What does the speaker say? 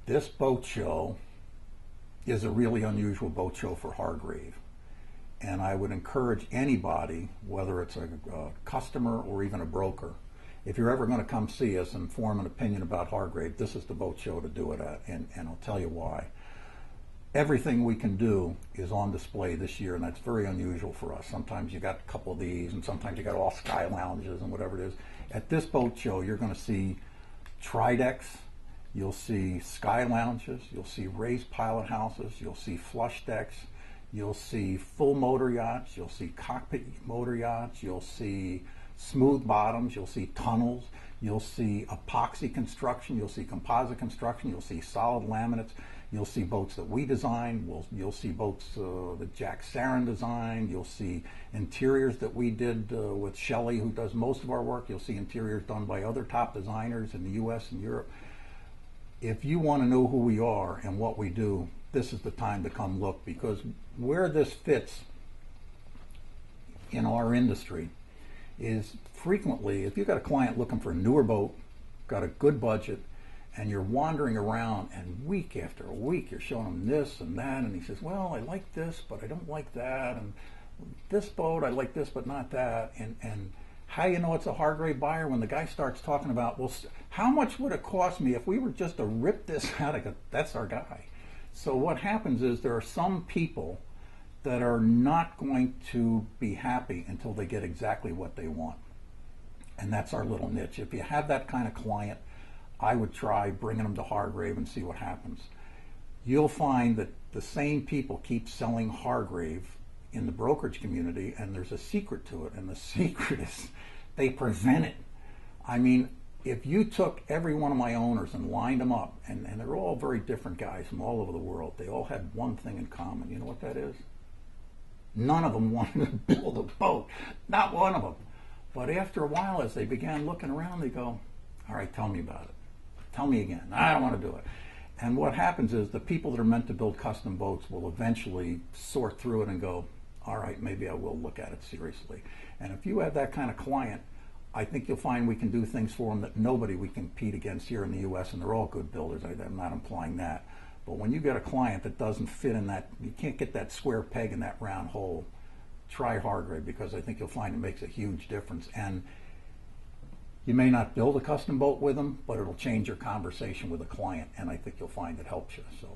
This boat show is a really unusual boat show for Hargrave. And I would encourage anybody, whether it's a customer or even a broker, if you're ever going to come see us and form an opinion about Hargrave, this is the boat show to do it at, and I'll tell you why. Everything we can do is on display this year, and that's very unusual for us. Sometimes you got a couple of these, and sometimes you got all sky lounges and whatever it is. At this boat show, you're going to see tridecks, you'll see sky lounges, you'll see raised pilot houses, you'll see flush decks, you'll see full motor yachts, you'll see cockpit motor yachts, you'll see smooth bottoms, you'll see tunnels, you'll see epoxy construction, you'll see composite construction, you'll see solid laminates, you'll see boats that we design, you'll see boats that Jack Sarin designed, you'll see interiors that we did with Shelley, who does most of our work, you'll see interiors done by other top designers in the US and Europe. If you want to know who we are and what we do, this is the time to come look, because where this fits in our industry is frequently, if you've got a client looking for a newer boat, got a good budget, and you're wandering around and week after week you're showing him this and that, and he says, well, I like this, but I don't like that, and this boat, I like this, but not that, and how you know it's a Hargrave buyer when the guy starts talking about, well, how much would it cost me if we were just to rip this out? I go, that's our guy. So what happens is there are some people that are not going to be happy until they get exactly what they want. And that's our little niche. If you have that kind of client, I would try bringing them to Hargrave and see what happens. You'll find that the same people keep selling Hargrave in the brokerage community, and there's a secret to it, and the secret is they present it. I mean, if you took every one of my owners and lined them up, and they're all very different guys from all over the world, they all had one thing in common. You know what that is? None of them wanted to build a boat. Not one of them. But after a while, as they began looking around, they go, all right, tell me about it. Tell me again. I don't want to do it. And what happens is the people that are meant to build custom boats will eventually sort through it and go, all right, maybe I will look at it seriously. And if you have that kind of client, I think you'll find we can do things for them that nobody we compete against here in the U.S., and they're all good builders. I'm not implying that. But when you get a client that doesn't fit in that, you can't get that square peg in that round hole, try Hargrave, because I think you'll find it makes a huge difference. And you may not build a custom boat with them, but it'll change your conversation with a client, and I think you'll find it helps you. So